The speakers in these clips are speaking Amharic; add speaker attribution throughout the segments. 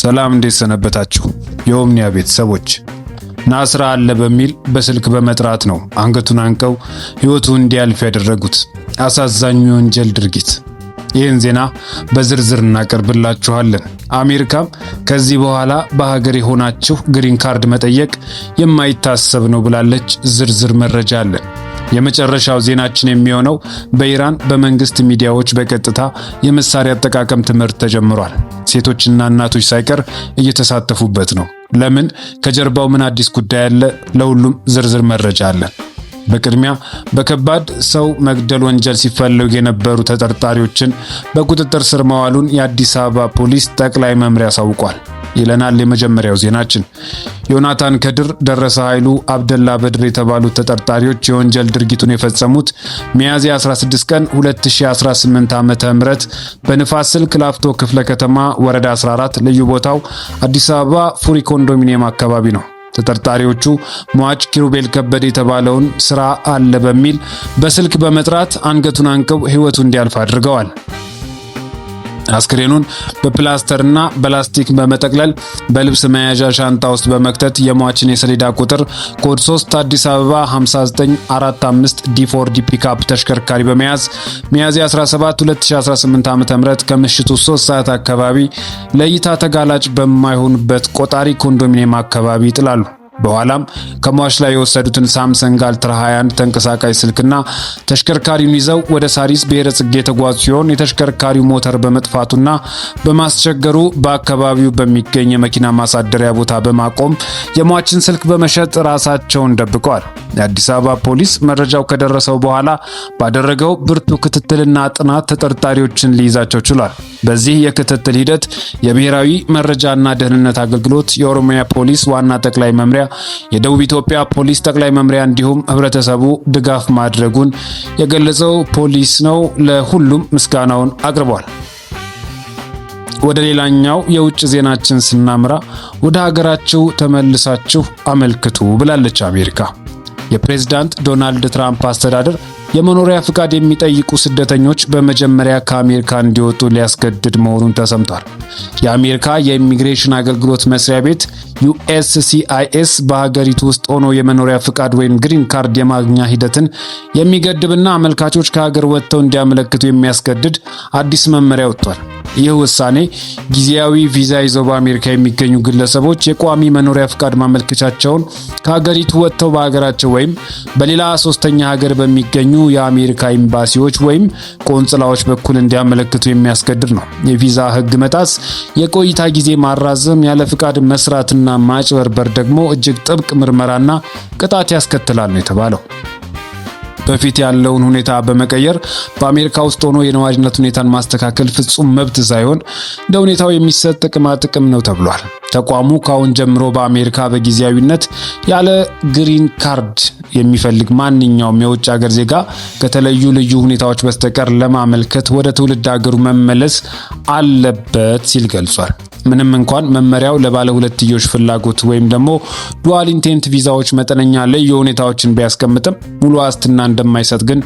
Speaker 1: ሰላም እንዴት ሰነበታችሁ? የኦምኒያ ቤተሰቦች ናስራ አለ በሚል በስልክ በመጥራት ነው አንገቱን አንቀው ህይወቱ እንዲያልፍ ያደረጉት አሳዛኝ የወንጀል ድርጊት። ይህን ዜና በዝርዝር እናቀርብላችኋለን። አሜሪካም ከዚህ በኋላ በሀገር የሆናችሁ ግሪን ካርድ መጠየቅ የማይታሰብ ነው ብላለች። ዝርዝር መረጃ አለን። የመጨረሻው ዜናችን የሚሆነው በኢራን በመንግስት ሚዲያዎች በቀጥታ የመሳሪያ አጠቃቀም ትምህርት ተጀምሯል። ሴቶችና እናቶች ሳይቀር እየተሳተፉበት ነው። ለምን? ከጀርባው ምን አዲስ ጉዳይ አለ? ለሁሉም ዝርዝር መረጃ አለን። በቅድሚያ በከባድ ሰው መግደል ወንጀል ሲፈለጉ የነበሩ ተጠርጣሪዎችን በቁጥጥር ስር መዋሉን የአዲስ አበባ ፖሊስ ጠቅላይ መምሪያ አሳውቋል ይለናል የመጀመሪያው ዜናችን። ዮናታን ከድር፣ ደረሰ ኃይሉ፣ አብደላ በድር የተባሉት ተጠርጣሪዎች የወንጀል ድርጊቱን የፈጸሙት ሚያዝያ 16 ቀን 2018 ዓ.ም በንፋስ ስልክ ላፍቶ ክፍለ ከተማ ወረዳ 14 ልዩ ቦታው አዲስ አበባ ፉሪ ኮንዶሚኒየም አካባቢ ነው። ተጠርጣሪዎቹ ሟች ኪሩቤል ከበደ የተባለውን ስራ አለ በሚል በስልክ በመጥራት አንገቱን አንቀው ህይወቱ እንዲያልፍ አድርገዋል። አስክሬኑን በፕላስተርና በላስቲክ በመጠቅለል በልብስ መያዣ ሻንጣ ውስጥ በመክተት የሟችን የሰሌዳ ቁጥር ኮድ 3 አዲስ አበባ 5945 ዲ4ዲ ፒክአፕ ተሽከርካሪ በመያዝ ሚያዝያ 17 2018 ዓ.ም ከምሽቱ 3 ሰዓት አካባቢ ለእይታ ተጋላጭ በማይሆንበት ቆጣሪ ኮንዶሚኒየም አካባቢ ይጥላሉ። በኋላም ከሟች ላይ የወሰዱትን ሳምሰንግ አልትራ 21 ተንቀሳቃሽ ስልክና ተሽከርካሪውን ይዘው ወደ ሳሪስ ብሔረ ጽጌ የተጓዙ ሲሆን የተሽከርካሪው ሞተር በመጥፋቱና በማስቸገሩ በአካባቢው በሚገኝ የመኪና ማሳደሪያ ቦታ በማቆም የሟችን ስልክ በመሸጥ ራሳቸውን ደብቀዋል። የአዲስ አበባ ፖሊስ መረጃው ከደረሰው በኋላ ባደረገው ብርቱ ክትትልና ጥናት ተጠርጣሪዎችን ሊይዛቸው ችሏል። በዚህ የክትትል ሂደት የብሔራዊ መረጃና ደህንነት አገልግሎት፣ የኦሮሚያ ፖሊስ ዋና ጠቅላይ መምሪያ፣ የደቡብ ኢትዮጵያ ፖሊስ ጠቅላይ መምሪያ እንዲሁም ህብረተሰቡ ድጋፍ ማድረጉን የገለጸው ፖሊስ ነው። ለሁሉም ምስጋናውን አቅርቧል። ወደ ሌላኛው የውጭ ዜናችን ስናምራ ወደ ሀገራችሁ ተመልሳችሁ አመልክቱ ብላለች አሜሪካ። የፕሬዝዳንት ዶናልድ ትራምፕ አስተዳደር የመኖሪያ ፍቃድ የሚጠይቁ ስደተኞች በመጀመሪያ ከአሜሪካ እንዲወጡ ሊያስገድድ መሆኑን ተሰምቷል። የአሜሪካ የኢሚግሬሽን አገልግሎት መስሪያ ቤት USCIS በሀገሪቱ ውስጥ ሆኖ የመኖሪያ ፍቃድ ወይም ግሪን ካርድ የማግኛ ሂደትን የሚገድብና አመልካቾች ከሀገር ወጥተው እንዲያመለክቱ የሚያስገድድ አዲስ መመሪያ ወጥቷል። ይህ ውሳኔ ጊዜያዊ ቪዛ ይዘው በአሜሪካ የሚገኙ ግለሰቦች የቋሚ መኖሪያ ፍቃድ ማመልከቻቸውን ከሀገሪቱ ወጥተው በሀገራቸው ወይም በሌላ ሶስተኛ ሀገር በሚገኙ የአሜሪካ ኤምባሲዎች ወይም ቆንጽላዎች በኩል እንዲያመለክቱ የሚያስገድድ ነው። የቪዛ ሕግ መጣስ፣ የቆይታ ጊዜ ማራዘም፣ ያለ ፍቃድ መስራትና ማጭበርበር ደግሞ እጅግ ጥብቅ ምርመራና ቅጣት ያስከትላል ነው የተባለው። በፊት ያለውን ሁኔታ በመቀየር በአሜሪካ ውስጥ ሆኖ የነዋሪነት ሁኔታን ማስተካከል ፍጹም መብት ሳይሆን እንደ ሁኔታው የሚሰጥ ጥቅም ነው ተብሏል። ተቋሙ ካሁን ጀምሮ በአሜሪካ በጊዜያዊነት ያለ ግሪን ካርድ የሚፈልግ ማንኛውም የውጭ ሀገር ዜጋ ከተለዩ ልዩ ሁኔታዎች በስተቀር ለማመልከት ወደ ትውልድ ሀገሩ መመለስ አለበት ሲል ገልጿል። ምንም እንኳን መመሪያው ለባለ ሁለትዮሽ ፍላጎት ወይም ደግሞ ዱዋል ኢንቴንት ቪዛዎች መጠነኛ ልዩ ሁኔታዎችን ቢያስቀምጥም ሙሉ ዋስትና እንደማይሰጥ ግን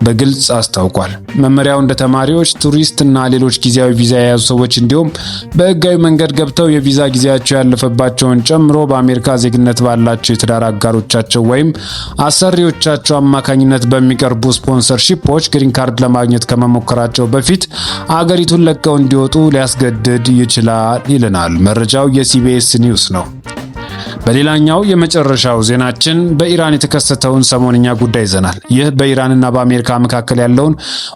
Speaker 1: በግልጽ አስታውቋል። መመሪያው እንደ ተማሪዎች፣ ቱሪስት እና ሌሎች ጊዜያዊ ቪዛ የያዙ ሰዎች እንዲሁም በህጋዊ መንገድ ገብተው የቪዛ ጊዜያቸው ያለፈባቸውን ጨምሮ በአሜሪካ ዜግነት ባላቸው የትዳር አጋሮቻቸው ወይም አሰሪዎቻቸው አማካኝነት በሚቀርቡ ስፖንሰርሺፖች ግሪን ካርድ ለማግኘት ከመሞከራቸው በፊት አገሪቱን ለቀው እንዲወጡ ሊያስገድድ ይችላል ይለናል መረጃው የሲቢኤስ ኒውስ ነው። በሌላኛው የመጨረሻው ዜናችን በኢራን የተከሰተውን ሰሞንኛ ጉዳይ ይዘናል። ይህ በኢራንና በአሜሪካ መካከል ያለውን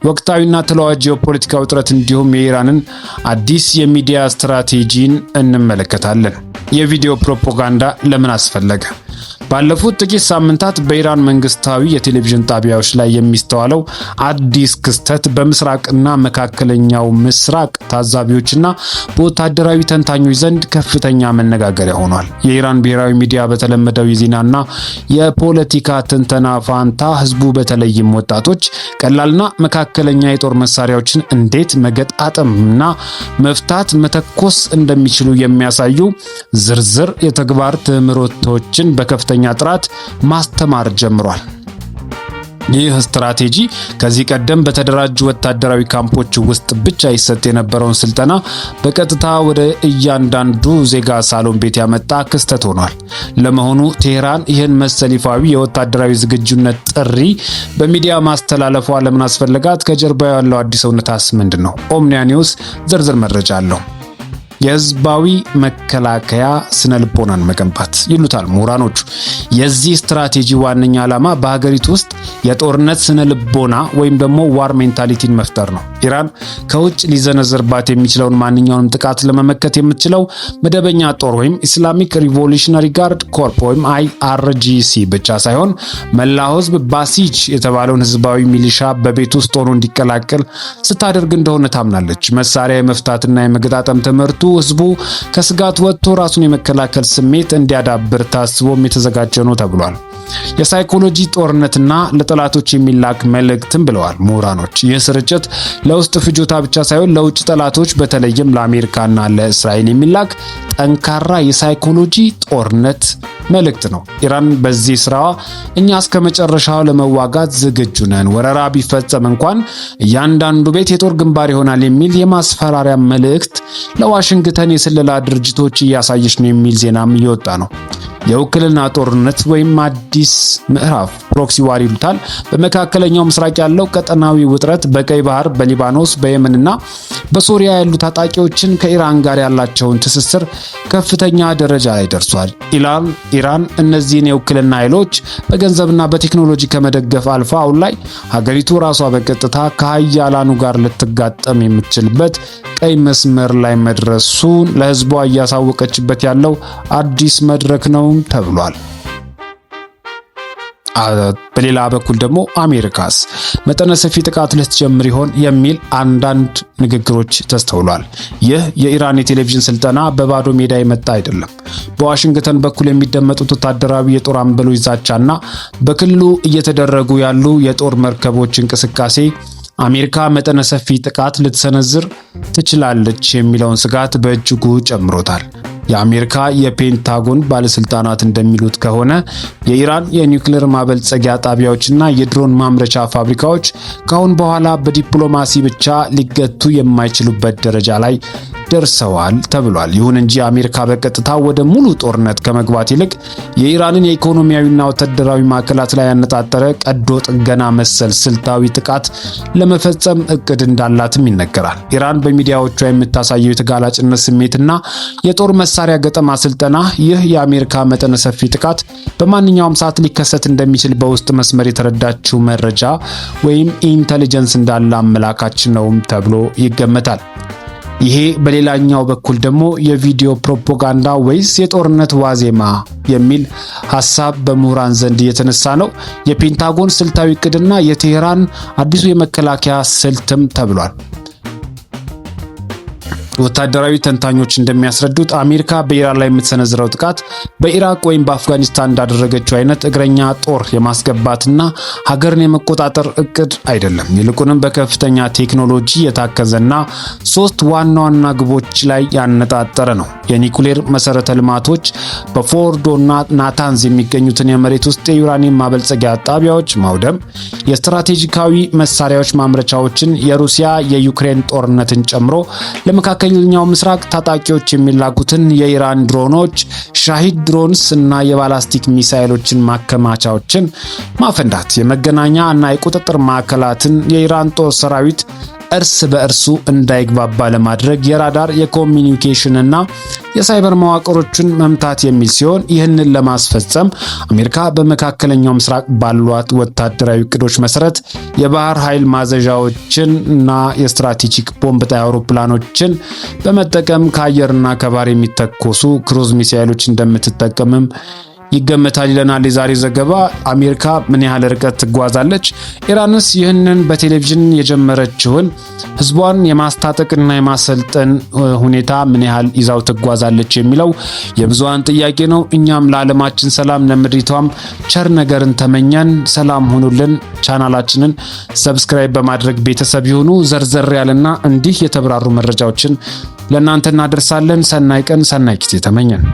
Speaker 1: ወቅታዊና ተለዋዋጭ ጂኦፖለቲካ ውጥረት እንዲሁም የኢራንን አዲስ የሚዲያ ስትራቴጂን እንመለከታለን። የቪዲዮ ፕሮፓጋንዳ ለምን አስፈለገ? ባለፉት ጥቂት ሳምንታት በኢራን መንግስታዊ የቴሌቪዥን ጣቢያዎች ላይ የሚስተዋለው አዲስ ክስተት በምስራቅና መካከለኛው ምስራቅ ታዛቢዎችና በወታደራዊ ተንታኞች ዘንድ ከፍተኛ መነጋገሪያ ሆኗል። የኢራን ብሔራዊ ሚዲያ በተለመደው የዜናና የፖለቲካ ትንተና ፋንታ ህዝቡ በተለይም ወጣቶች ቀላልና መካከለኛ የጦር መሳሪያዎችን እንዴት መገጣጠምና መፍታት መተኮስ እንደሚችሉ የሚያሳዩ ዝርዝር የተግባር ትምህርቶችን በከፍተኛ ጥራት ማስተማር ጀምሯል። ይህ ስትራቴጂ ከዚህ ቀደም በተደራጁ ወታደራዊ ካምፖች ውስጥ ብቻ ይሰጥ የነበረውን ስልጠና በቀጥታ ወደ እያንዳንዱ ዜጋ ሳሎን ቤት ያመጣ ክስተት ሆኗል። ለመሆኑ ቴህራን ይህን መሰል ይፋዊ የወታደራዊ ዝግጁነት ጥሪ በሚዲያ ማስተላለፏ ለምን አስፈለጋት? ከጀርባው ያለው አዲስ እውነታስ ምንድነው? ኦምኒያ ኒውስ ዝርዝር መረጃ አለው። የህዝባዊ መከላከያ ስነ ልቦናን መገንባት ይሉታል ምሁራኖቹ። የዚህ ስትራቴጂ ዋነኛ ዓላማ በሀገሪቱ ውስጥ የጦርነት ስነ ልቦና ወይም ደግሞ ዋር ሜንታሊቲን መፍጠር ነው። ኢራን ከውጭ ሊዘነዘርባት የሚችለውን ማንኛውንም ጥቃት ለመመከት የምትችለው መደበኛ ጦር ወይም ኢስላሚክ ሪቮሉሽነሪ ጋርድ ኮርፕ ወይም IRGC ብቻ ሳይሆን መላው ህዝብ ባሲጅ የተባለውን ህዝባዊ ሚሊሻ በቤት ውስጥ ሆኖ እንዲቀላቀል ስታደርግ እንደሆነ ታምናለች። መሳሪያ የመፍታትና የመገጣጠም ትምህርቱ ህዝቡ ከስጋት ወጥቶ ራሱን የመከላከል ስሜት እንዲያዳብር ታስቦም የተዘጋጀ ነው ተብሏል። የሳይኮሎጂ ጦርነትና ለጠላቶች የሚላክ መልእክትም ብለዋል ምሁራኖች። ይህ ስርጭት ለውስጥ ፍጆታ ብቻ ሳይሆን ለውጭ ጠላቶች በተለይም ለአሜሪካና ለእስራኤል የሚላክ ጠንካራ የሳይኮሎጂ ጦርነት መልእክት ነው። ኢራን በዚህ ስራዋ እኛ እስከ መጨረሻው ለመዋጋት ዝግጁ ነን፣ ወረራ ቢፈጸም እንኳን እያንዳንዱ ቤት የጦር ግንባር ይሆናል የሚል የማስፈራሪያ መልእክት ለዋሽንግተን የስለላ ድርጅቶች እያሳየች ነው የሚል ዜናም እየወጣ ነው። የውክልና ጦርነት ወይም አዲስ ምዕራፍ ፕሮክሲ ዋር ይሉታል። በመካከለኛው ምስራቅ ያለው ቀጠናዊ ውጥረት በቀይ ባህር፣ በሊባኖስ፣ በየመንና በሶሪያ ያሉ ታጣቂዎችን ከኢራን ጋር ያላቸውን ትስስር ከፍተኛ ደረጃ ላይ ደርሷል። ኢራን እነዚህን የውክልና ኃይሎች በገንዘብና በቴክኖሎጂ ከመደገፍ አልፋ አሁን ላይ ሀገሪቱ ራሷ በቀጥታ ከሀያላኑ ጋር ልትጋጠም የምትችልበት ቀይ መስመር ላይ መድረሱን ለህዝቧ እያሳወቀችበት ያለው አዲስ መድረክ ነው ተብሏል። በሌላ በኩል ደግሞ አሜሪካስ መጠነ ሰፊ ጥቃት ልትጀምር ይሆን የሚል አንዳንድ ንግግሮች ተስተውሏል። ይህ የኢራን የቴሌቪዥን ስልጠና በባዶ ሜዳ የመጣ አይደለም። በዋሽንግተን በኩል የሚደመጡት ወታደራዊ የጦር አምበሎች ዛቻና በክልሉ እየተደረጉ ያሉ የጦር መርከቦች እንቅስቃሴ አሜሪካ መጠነ ሰፊ ጥቃት ልትሰነዝር ትችላለች የሚለውን ስጋት በእጅጉ ጨምሮታል። የአሜሪካ የፔንታጎን ባለስልጣናት እንደሚሉት ከሆነ የኢራን የኒውክሌር ማበልጸጊያ ጣቢያዎችና የድሮን ማምረቻ ፋብሪካዎች ካሁን በኋላ በዲፕሎማሲ ብቻ ሊገቱ የማይችሉበት ደረጃ ላይ ደርሰዋል ተብሏል። ይሁን እንጂ አሜሪካ በቀጥታ ወደ ሙሉ ጦርነት ከመግባት ይልቅ የኢራንን የኢኮኖሚያዊና ወታደራዊ ማዕከላት ላይ ያነጣጠረ ቀዶ ጥገና መሰል ስልታዊ ጥቃት ለመፈጸም እቅድ እንዳላትም ይነገራል። ኢራን በሚዲያዎቿ የምታሳየው የተጋላጭነት ስሜትና የጦር መሳሪያ ገጠማ ስልጠና ይህ የአሜሪካ መጠነ ሰፊ ጥቃት በማንኛውም ሰዓት ሊከሰት እንደሚችል በውስጥ መስመር የተረዳችው መረጃ ወይም ኢንተሊጀንስ እንዳለ አመላካች ነውም ተብሎ ይገመታል። ይሄ በሌላኛው በኩል ደግሞ የቪዲዮ ፕሮፓጋንዳ ወይስ የጦርነት ዋዜማ የሚል ሐሳብ በምሁራን ዘንድ እየተነሳ ነው። የፔንታጎን ስልታዊ እቅድና የቴህራን አዲሱ የመከላከያ ስልትም ተብሏል። ወታደራዊ ተንታኞች እንደሚያስረዱት አሜሪካ በኢራን ላይ የምትሰነዝረው ጥቃት በኢራቅ ወይም በአፍጋኒስታን እንዳደረገችው አይነት እግረኛ ጦር የማስገባትና ሀገርን የመቆጣጠር እቅድ አይደለም። ይልቁንም በከፍተኛ ቴክኖሎጂ የታከዘና ሶስት ዋና ዋና ግቦች ላይ ያነጣጠረ ነው። የኒኩሌር መሰረተ ልማቶች፣ በፎርዶና ናታንዝ የሚገኙትን የመሬት ውስጥ የዩራኒየም ማበልጸጊያ ጣቢያዎች ማውደም፣ የስትራቴጂካዊ መሳሪያዎች ማምረቻዎችን፣ የሩሲያ የዩክሬን ጦርነትን ጨምሮ ለመካከለኛው ምስራቅ ታጣቂዎች የሚላኩትን የኢራን ድሮኖች፣ ሻሂድ ድሮንስ እና የባላስቲክ ሚሳኤሎችን ማከማቻዎችን ማፈንዳት፣ የመገናኛ እና የቁጥጥር ማዕከላትን የኢራን ጦር ሰራዊት እርስ በእርሱ እንዳይግባባ ለማድረግ የራዳር የኮሚኒኬሽን እና የሳይበር መዋቅሮችን መምታት የሚል ሲሆን ይህንን ለማስፈጸም አሜሪካ በመካከለኛው ምስራቅ ባሏት ወታደራዊ እቅዶች መሰረት የባህር ኃይል ማዘዣዎችን እና የስትራቴጂክ ቦምብ ጣይ አውሮፕላኖችን በመጠቀም ከአየርና ከባህር የሚተኮሱ ክሩዝ ሚሳኤሎች እንደምትጠቀምም ይገመታል ይለናል የዛሬ ዘገባ። አሜሪካ ምን ያህል ርቀት ትጓዛለች? ኢራንስ ይህንን በቴሌቪዥን የጀመረችውን ህዝቧን የማስታጠቅና የማሰልጠን ሁኔታ ምን ያህል ይዛው ትጓዛለች የሚለው የብዙሃን ጥያቄ ነው። እኛም ለዓለማችን ሰላም ለምድሪቷም ቸር ነገርን ተመኘን። ሰላም ሁኑልን። ቻናላችንን ሰብስክራይብ በማድረግ ቤተሰብ ይሁኑ። ዘርዘር ያለና እንዲህ የተብራሩ መረጃዎችን ለእናንተ እናደርሳለን። ሰናይ ቀን ሰናይ ጊዜ ተመኘን።